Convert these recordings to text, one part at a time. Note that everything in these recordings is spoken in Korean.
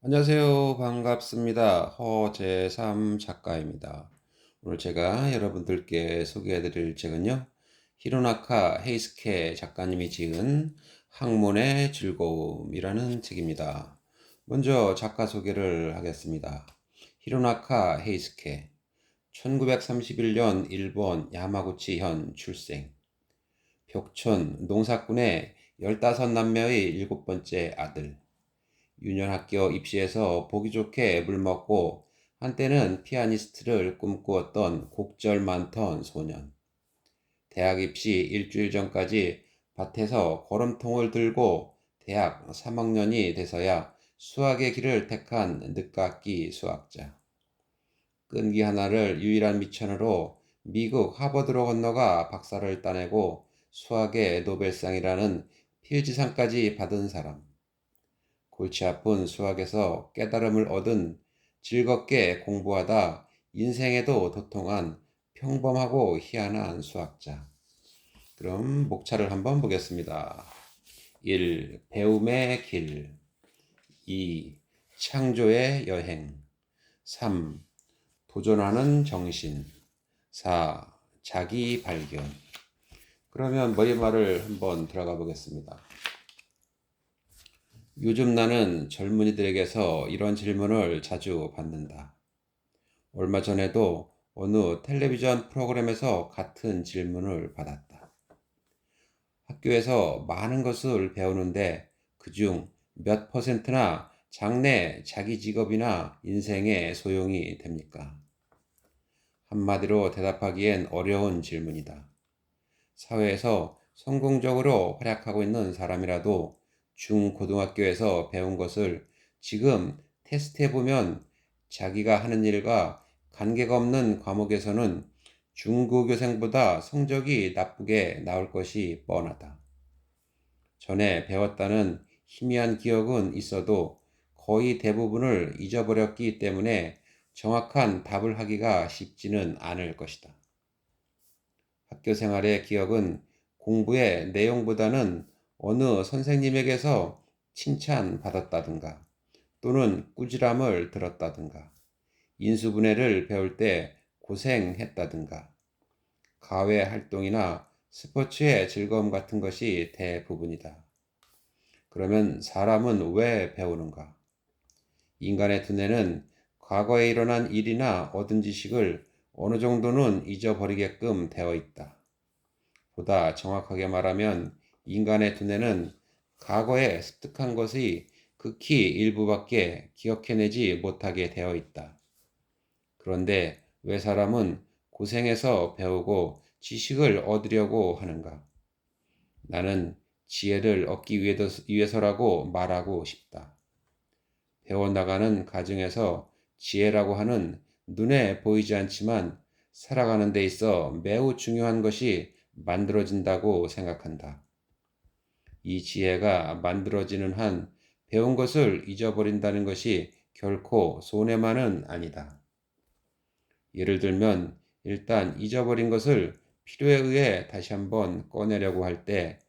안녕하세요. 반갑습니다. 허재삼 작가입니다. 오늘 제가 여러분들께 소개해 드릴 책은요. 히로나카 헤이스케 작가님이 지은 학문의 즐거움이라는 책입니다. 먼저 작가 소개를 하겠습니다. 히로나카 헤이스케, 1931년 일본 야마구치현 출생, 벽촌 농사꾼의 15남매의 일곱 번째 아들, 유년학교 입시에서 보기 좋게 물먹고 한때는 피아니스트를 꿈꾸었던 곡절 많던 소년. 대학 입시 일주일 전까지 밭에서 거름통을 들고 대학 3학년이 돼서야 수학의 길을 택한 늦깎이 수학자. 끈기 하나를 유일한 미천으로 미국 하버드로 건너가 박사를 따내고 수학의 노벨상이라는 필지상까지 받은 사람. 골치 아픈 수학에서 깨달음을 얻은, 즐겁게 공부하다 인생에도 도통한 평범하고 희한한 수학자. 그럼 목차를 한번 보겠습니다. 1. 배움의 길. 2. 창조의 여행. 3. 도전하는 정신. 4. 자기 발견. 그러면 머리말을 한번 들어가 보겠습니다. 요즘 나는 젊은이들에게서 이런 질문을 자주 받는다. 얼마 전에도 어느 텔레비전 프로그램에서 같은 질문을 받았다. 학교에서 많은 것을 배우는데 그중 몇 퍼센트나 장래 자기 직업이나 인생에 소용이 됩니까? 한마디로 대답하기엔 어려운 질문이다. 사회에서 성공적으로 활약하고 있는 사람이라도 중고등학교에서 배운 것을 지금 테스트해보면 자기가 하는 일과 관계가 없는 과목에서는 중고교생보다 성적이 나쁘게 나올 것이 뻔하다. 전에 배웠다는 희미한 기억은 있어도 거의 대부분을 잊어버렸기 때문에 정확한 답을 하기가 쉽지는 않을 것이다. 학교 생활의 기억은 공부의 내용보다는 어느 선생님에게서 칭찬받았다든가 또는 꾸지람을 들었다든가 인수분해를 배울 때 고생했다든가 과외 활동이나 스포츠의 즐거움 같은 것이 대부분이다. 그러면 사람은 왜 배우는가? 인간의 두뇌는 과거에 일어난 일이나 얻은 지식을 어느 정도는 잊어버리게끔 되어 있다. 보다 정확하게 말하면 인간의 두뇌는 과거에 습득한 것이 극히 일부밖에 기억해내지 못하게 되어 있다. 그런데 왜 사람은 고생해서 배우고 지식을 얻으려고 하는가? 나는 지혜를 얻기 위해서라고 말하고 싶다. 배워나가는 과정에서 지혜라고 하는 눈에 보이지 않지만 살아가는 데 있어 매우 중요한 것이 만들어진다고 생각한다. 이 지혜가 만들어지는 한 배운 것을 잊어버린다는 것이 결코 손해만은 아니다. 예를 들면 일단 잊어버린 것을 필요에 의해 다시 한번 꺼내려고 할 때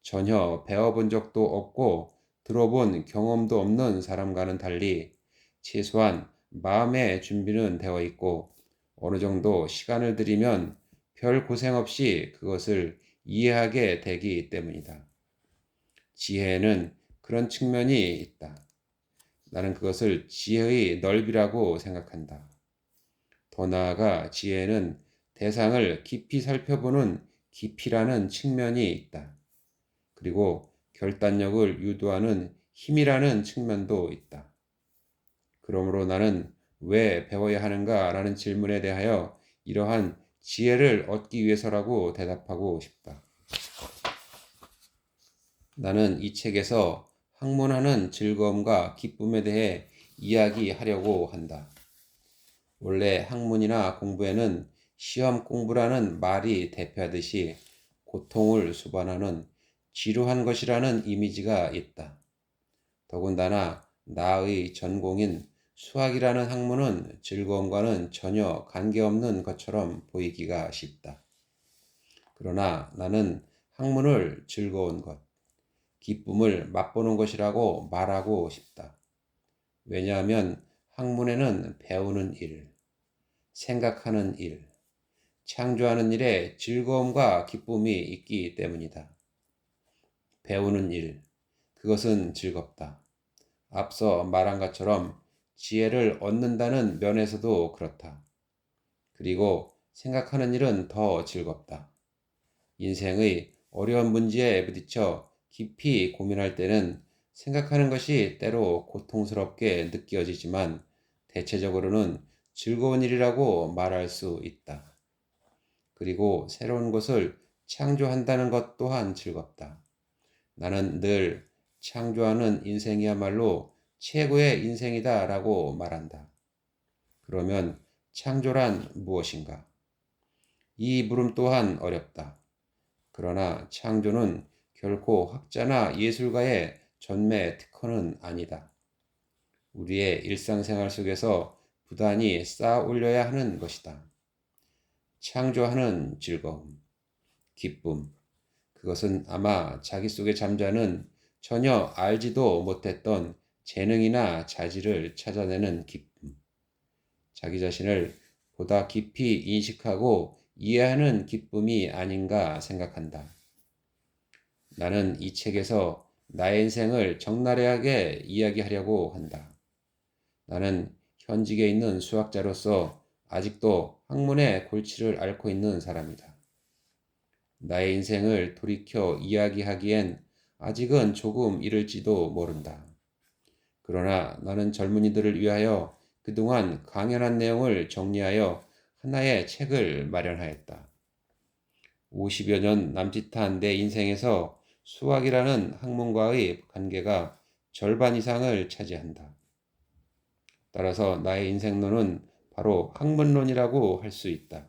전혀 배워본 적도 없고 들어본 경험도 없는 사람과는 달리 최소한 마음의 준비는 되어 있고 어느 정도 시간을 들이면 별 고생 없이 그것을 이해하게 되기 때문이다. 지혜에는 그런 측면이 있다. 나는 그것을 지혜의 넓이라고 생각한다. 더 나아가 지혜에는 대상을 깊이 살펴보는 깊이라는 측면이 있다. 그리고 결단력을 유도하는 힘이라는 측면도 있다. 그러므로 나는 왜 배워야 하는가 라는 질문에 대하여 이러한 지혜를 얻기 위해서라고 대답하고 싶다. 나는 이 책에서 학문하는 즐거움과 기쁨에 대해 이야기하려고 한다. 원래 학문이나 공부에는 시험 공부라는 말이 대표하듯이 고통을 수반하는 지루한 것이라는 이미지가 있다. 더군다나 나의 전공인 수학이라는 학문은 즐거움과는 전혀 관계없는 것처럼 보이기가 쉽다. 그러나 나는 학문을 즐거운 것, 기쁨을 맛보는 것이라고 말하고 싶다. 왜냐하면 학문에는 배우는 일, 생각하는 일, 창조하는 일에 즐거움과 기쁨이 있기 때문이다. 배우는 일, 그것은 즐겁다. 앞서 말한 것처럼 지혜를 얻는다는 면에서도 그렇다. 그리고 생각하는 일은 더 즐겁다. 인생의 어려운 문제에 부딪혀 깊이 고민할 때는 생각하는 것이 때로 고통스럽게 느껴지지만 대체적으로는 즐거운 일이라고 말할 수 있다. 그리고 새로운 것을 창조한다는 것 또한 즐겁다. 나는 늘 창조하는 인생이야말로 최고의 인생이다 라고 말한다. 그러면 창조란 무엇인가? 이 물음 또한 어렵다. 그러나 창조는 결코 학자나 예술가의 전매 특허는 아니다. 우리의 일상생활 속에서 부단히 쌓아 올려야 하는 것이다. 창조하는 즐거움, 기쁨, 그것은 아마 자기 속에 잠자는 전혀 알지도 못했던 재능이나 자질을 찾아내는 기쁨, 자기 자신을 보다 깊이 인식하고 이해하는 기쁨이 아닌가 생각한다. 나는 이 책에서 나의 인생을 적나라하게 이야기하려고 한다. 나는 현직에 있는 수학자로서 아직도 학문의 골치를 앓고 있는 사람이다. 나의 인생을 돌이켜 이야기하기엔 아직은 조금 이를지도 모른다. 그러나 나는 젊은이들을 위하여 그동안 강연한 내용을 정리하여 하나의 책을 마련하였다. 50여 년 남짓한 내 인생에서 수학이라는 학문과의 관계가 절반 이상을 차지한다. 따라서 나의 인생론은 바로 학문론이라고 할 수 있다.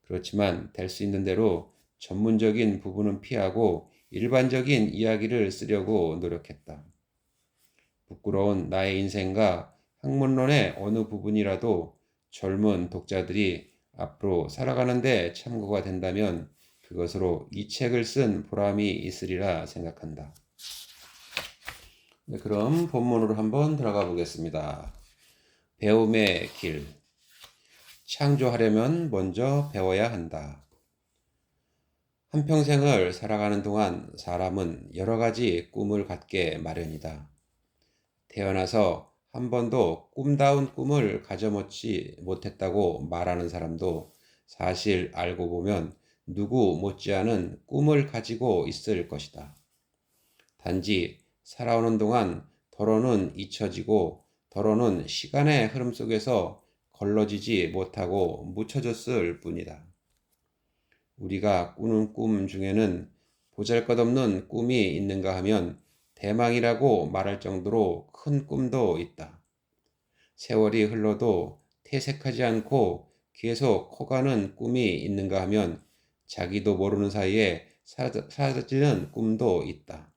그렇지만 될 수 있는 대로 전문적인 부분은 피하고 일반적인 이야기를 쓰려고 노력했다. 부끄러운 나의 인생과 학문론의 어느 부분이라도 젊은 독자들이 앞으로 살아가는데 참고가 된다면 그것으로 이 책을 쓴 보람이 있으리라 생각한다. 네, 그럼 본문으로 한번 들어가 보겠습니다. 배움의 길. 창조하려면 먼저 배워야 한다. 한평생을 살아가는 동안 사람은 여러 가지 꿈을 갖게 마련이다. 태어나서 한 번도 꿈다운 꿈을 가져먹지 못했다고 말하는 사람도 사실 알고 보면 누구 못지않은 꿈을 가지고 있을 것이다. 단지 살아오는 동안 덜어는 잊혀지고 덜어는 시간의 흐름 속에서 걸러지지 못하고 묻혀졌을 뿐이다. 우리가 꾸는 꿈 중에는 보잘것없는 꿈이 있는가 하면 대망이라고 말할 정도로 큰 꿈도 있다. 세월이 흘러도 퇴색하지 않고 계속 커가는 꿈이 있는가 하면 자기도 모르는 사이에 사라지는 꿈도 있다.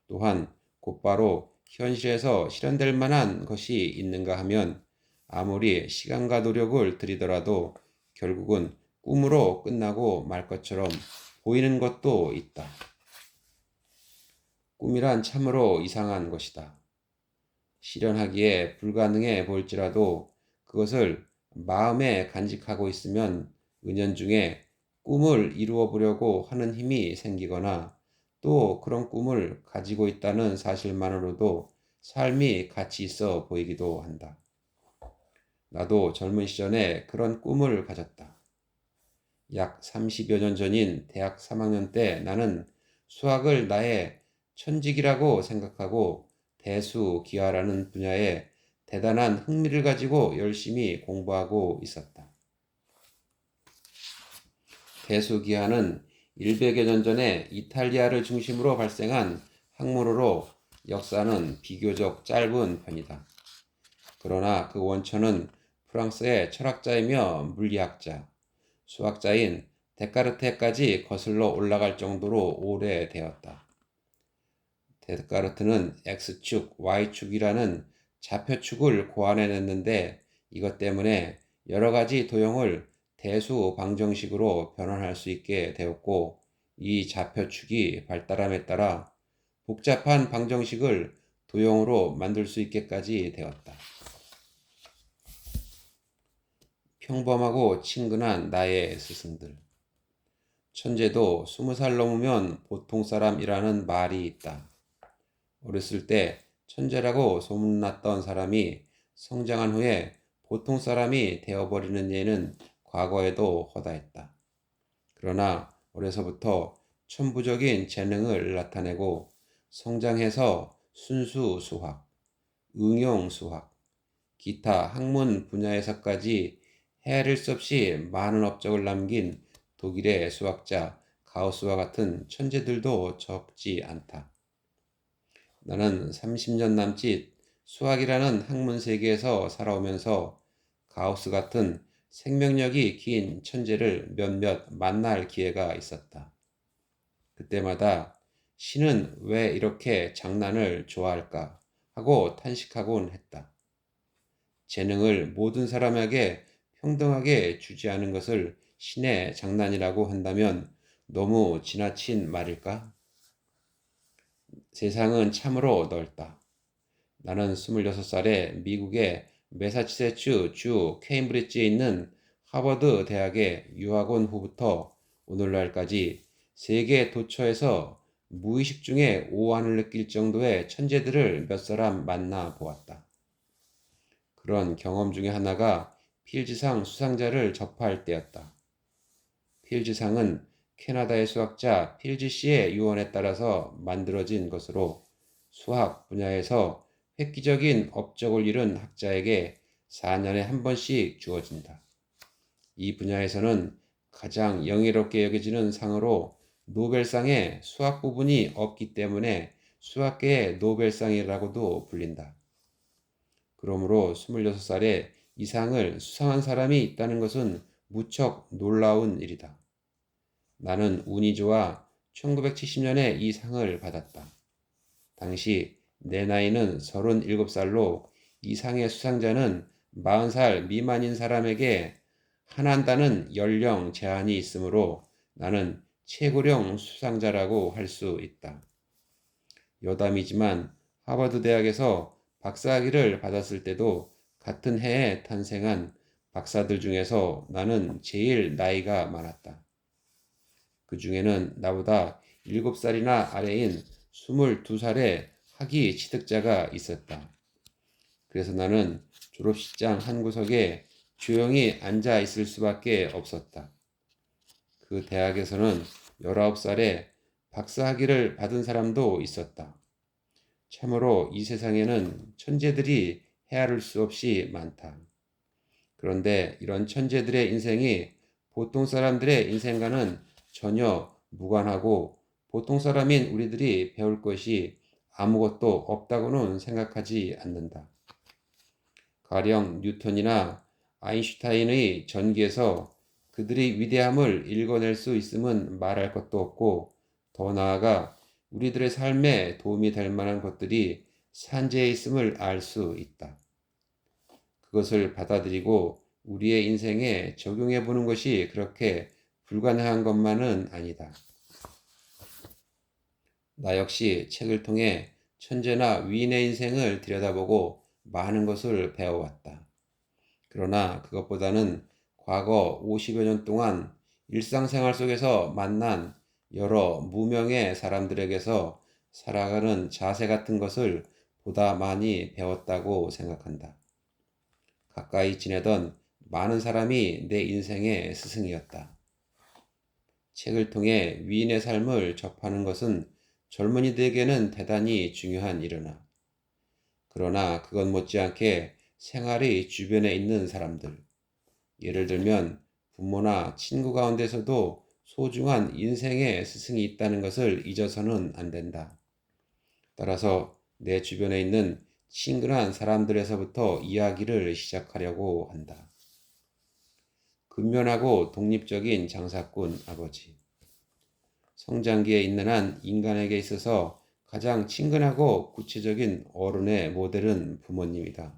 또한 곧바로 현실에서 실현될 만한 것이 있는가 하면 아무리 시간과 노력을 들이더라도 결국은 꿈으로 끝나고 말 것처럼 보이는 것도 있다. 꿈이란 참으로 이상한 것이다. 실현하기에 불가능해 보일지라도 그것을 마음에 간직하고 있으면 은연중에 꿈을 이루어 보려고 하는 힘이 생기거나 또 그런 꿈을 가지고 있다는 사실만으로도 삶이 가치 있어 보이기도 한다. 나도 젊은 시절에 그런 꿈을 가졌다. 약 30여 년 전인 대학 3학년 때 나는 수학을 나의 천직이라고 생각하고 대수기하라는 분야에 대단한 흥미를 가지고 열심히 공부하고 있었다. 대수기하는 100여 년 전에 이탈리아를 중심으로 발생한 학문으로 역사는 비교적 짧은 편이다. 그러나 그 원천은 프랑스의 철학자이며 물리학자, 수학자인 데카르테까지 거슬러 올라갈 정도로 오래되었다. 데카르트는 X축, Y축이라는 좌표축을 고안해냈는데 이것 때문에 여러 가지 도형을 대수 방정식으로 변환할 수 있게 되었고 이 좌표축이 발달함에 따라 복잡한 방정식을 도형으로 만들 수 있게까지 되었다. 평범하고 친근한 나의 스승들. 천재도 20살 넘으면 보통 사람이라는 말이 있다. 어렸을 때 천재라고 소문났던 사람이 성장한 후에 보통 사람이 되어버리는 예는 과거에도 허다했다. 그러나 어려서부터 천부적인 재능을 나타내고 성장해서 순수 수학, 응용 수학, 기타 학문 분야에서까지 헤아릴 수 없이 많은 업적을 남긴 독일의 수학자 가우스와 같은 천재들도 적지 않다. 나는 30년 남짓 수학이라는 학문 세계에서 살아오면서 가우스 같은 생명력이 긴 천재를 몇몇 만날 기회가 있었다. 그때마다 신은 왜 이렇게 장난을 좋아할까 하고 탄식하곤 했다. 재능을 모든 사람에게 평등하게 주지 않은 것을 신의 장난이라고 한다면 너무 지나친 말일까? 세상은 참으로 넓다. 나는 26살에 미국의 매사추세츠 주 케임브리지에 있는 하버드 대학의 유학 온 후부터 오늘날까지 세계 도처에서 무의식 중에 오한을 느낄 정도의 천재들을 몇 사람 만나 보았다. 그런 경험 중에 하나가 필즈상 수상자를 접할 때였다. 필즈상은 캐나다의 수학자 필즈 씨의 유언에 따라서 만들어진 것으로 수학 분야에서 획기적인 업적을 이룬 학자에게 4년에 한 번씩 주어진다. 이 분야에서는 가장 영예롭게 여겨지는 상으로 노벨상에 수학 부분이 없기 때문에 수학계의 노벨상이라고도 불린다. 그러므로 26살에 이 상을 수상한 사람이 있다는 것은 무척 놀라운 일이다. 나는 운이 좋아 1970년에 이 상을 받았다. 당시 내 나이는 37살로 이 상의 수상자는 40살 미만인 사람에게 한한다는 연령 제한이 있으므로 나는 최고령 수상자라고 할 수 있다. 여담이지만 하버드 대학에서 박사학위를 받았을 때도 같은 해에 탄생한 박사들 중에서 나는 제일 나이가 많았다. 그 중에는 나보다 7살이나 아래인 22살의 학위 취득자가 있었다. 그래서 나는 졸업식장 한 구석에 조용히 앉아 있을 수밖에 없었다. 그 대학에서는 19살에 박사학위를 받은 사람도 있었다. 참으로 이 세상에는 천재들이 헤아릴 수 없이 많다. 그런데 이런 천재들의 인생이 보통 사람들의 인생과는 전혀 무관하고 보통 사람인 우리들이 배울 것이 아무것도 없다고는 생각하지 않는다. 가령 뉴턴이나 아인슈타인의 전기에서 그들의 위대함을 읽어낼 수 있음은 말할 것도 없고 더 나아가 우리들의 삶에 도움이 될 만한 것들이 산재해 있음을 알 수 있다. 그것을 받아들이고 우리의 인생에 적용해 보는 것이 그렇게 불가능한 것만은 아니다. 나 역시 책을 통해 천재나 위인의 인생을 들여다보고 많은 것을 배워왔다. 그러나 그것보다는 과거 50여 년 동안 일상생활 속에서 만난 여러 무명의 사람들에게서 살아가는 자세 같은 것을 보다 많이 배웠다고 생각한다. 가까이 지내던 많은 사람이 내 인생의 스승이었다. 책을 통해 위인의 삶을 접하는 것은 젊은이들에게는 대단히 중요한 일이나 그러나 그것 못지않게 생활의 주변에 있는 사람들, 예를 들면 부모나 친구 가운데서도 소중한 인생의 스승이 있다는 것을 잊어서는 안 된다. 따라서 내 주변에 있는 친근한 사람들에서부터 이야기를 시작하려고 한다. 근면하고 독립적인 장사꾼 아버지. 성장기에 있는 한 인간에게 있어서 가장 친근하고 구체적인 어른의 모델은 부모님이다.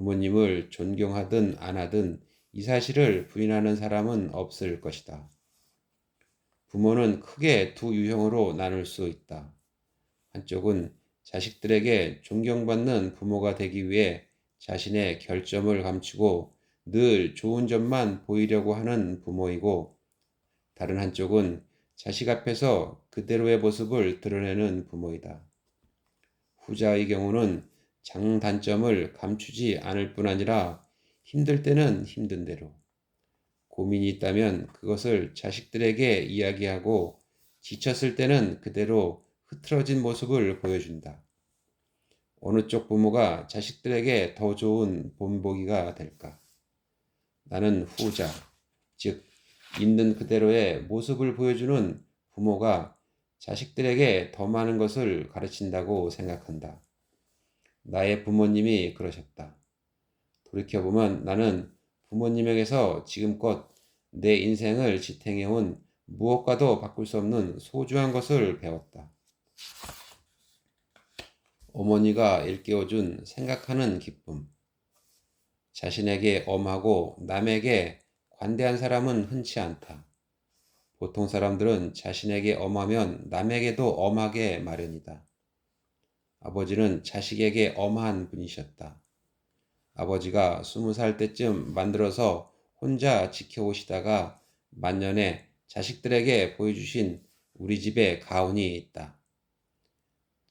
부모님을 존경하든 안 하든 이 사실을 부인하는 사람은 없을 것이다. 부모는 크게 두 유형으로 나눌 수 있다. 한쪽은 자식들에게 존경받는 부모가 되기 위해 자신의 결점을 감추고 늘 좋은 점만 보이려고 하는 부모이고, 다른 한쪽은 자식 앞에서 그대로의 모습을 드러내는 부모이다. 후자의 경우는 장단점을 감추지 않을 뿐 아니라 힘들 때는 힘든 대로, 고민이 있다면 그것을 자식들에게 이야기하고 지쳤을 때는 그대로 흐트러진 모습을 보여준다. 어느 쪽 부모가 자식들에게 더 좋은 본보기가 될까? 나는 후자, 즉 있는 그대로의 모습을 보여주는 부모가 자식들에게 더 많은 것을 가르친다고 생각한다. 나의 부모님이 그러셨다. 돌이켜보면 나는 부모님에게서 지금껏 내 인생을 지탱해온 무엇과도 바꿀 수 없는 소중한 것을 배웠다. 어머니가 일깨워준 생각하는 기쁨. 자신에게 엄하고 남에게 관대한 사람은 흔치 않다. 보통 사람들은 자신에게 엄하면 남에게도 엄하게 마련이다. 아버지는 자식에게 엄한 분이셨다. 아버지가 20살 때쯤 만들어서 혼자 지켜오시다가 만년에 자식들에게 보여주신 우리 집에 가훈이 있다.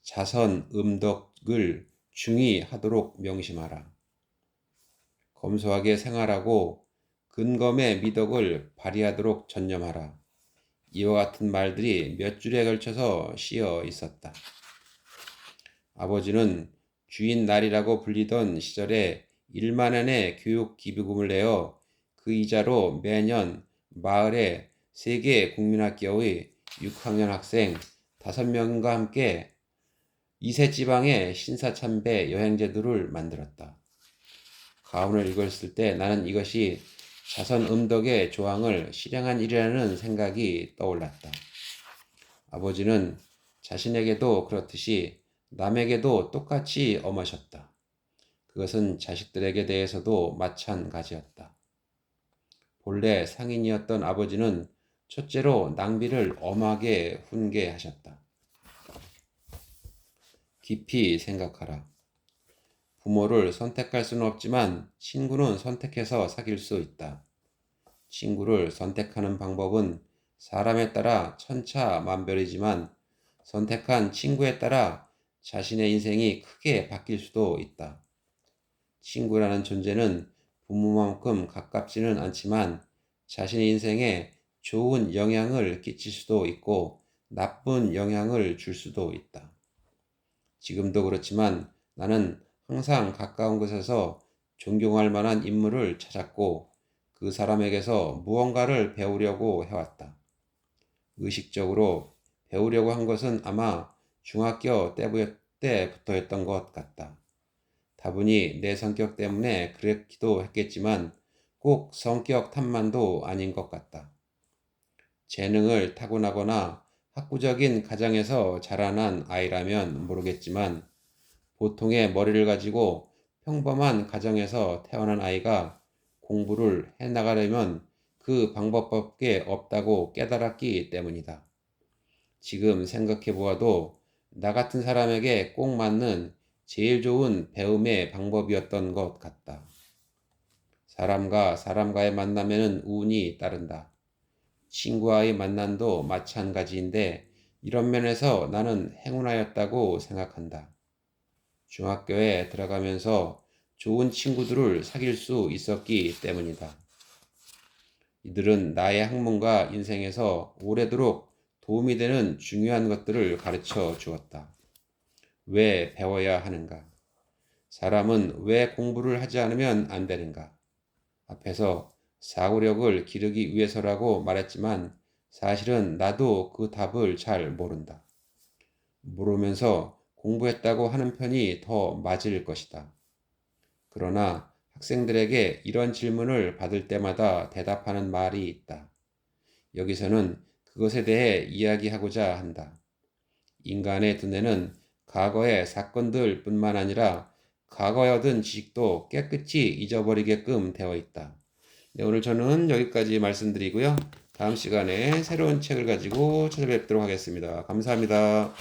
자선 음덕을 중히 하도록 명심하라. 검소하게 생활하고 근검의 미덕을 발휘하도록 전념하라. 이와 같은 말들이 몇 줄에 걸쳐서 씌어 있었다. 아버지는 주인 날이라고 불리던 시절에 1만 원의 교육 기부금을 내어 그 이자로 매년 마을의 3개 국민학교의 6학년 학생 5명과 함께 이세지방의 신사참배 여행제도를 만들었다. 가훈을 읽었을 때 나는 이것이 자선음덕의 조항을 실행한 일이라는 생각이 떠올랐다. 아버지는 자신에게도 그렇듯이 남에게도 똑같이 엄하셨다. 그것은 자식들에게 대해서도 마찬가지였다. 본래 상인이었던 아버지는 첫째로 낭비를 엄하게 훈계하셨다. 깊이 생각하라. 부모를 선택할 수는 없지만 친구는 선택해서 사귈 수 있다. 친구를 선택하는 방법은 사람에 따라 천차만별이지만 선택한 친구에 따라 자신의 인생이 크게 바뀔 수도 있다. 친구라는 존재는 부모만큼 가깝지는 않지만 자신의 인생에 좋은 영향을 끼칠 수도 있고 나쁜 영향을 줄 수도 있다. 지금도 그렇지만 나는 항상 가까운 곳에서 존경할 만한 인물을 찾았고 그 사람에게서 무언가를 배우려고 해왔다. 의식적으로 배우려고 한 것은 아마 중학교 때부터였던 것 같다. 다분히 내 성격 때문에 그랬기도 했겠지만 꼭 성격 탓만도 아닌 것 같다. 재능을 타고나거나 학구적인 가정에서 자라난 아이라면 모르겠지만 보통의 머리를 가지고 평범한 가정에서 태어난 아이가 공부를 해나가려면 그 방법밖에 없다고 깨달았기 때문이다. 지금 생각해 보아도 나 같은 사람에게 꼭 맞는 제일 좋은 배움의 방법이었던 것 같다. 사람과 사람과의 만남에는 운이 따른다. 친구와의 만남도 마찬가지인데 이런 면에서 나는 행운하였다고 생각한다. 중학교에 들어가면서 좋은 친구들을 사귈 수 있었기 때문이다. 이들은 나의 학문과 인생에서 오래도록 도움이 되는 중요한 것들을 가르쳐 주었다. 왜 배워야 하는가? 사람은 왜 공부를 하지 않으면 안 되는가? 앞에서 사고력을 기르기 위해서라고 말했지만 사실은 나도 그 답을 잘 모른다. 모르면서 공부했다고 하는 편이 더 맞을 것이다. 그러나 학생들에게 이런 질문을 받을 때마다 대답하는 말이 있다. 여기서는 그것에 대해 이야기하고자 한다. 인간의 두뇌는 과거의 사건들 뿐만 아니라 과거에 얻은 지식도 깨끗이 잊어버리게끔 되어 있다. 네, 오늘 저는 여기까지 말씀드리고요. 다음 시간에 새로운 책을 가지고 찾아뵙도록 하겠습니다. 감사합니다.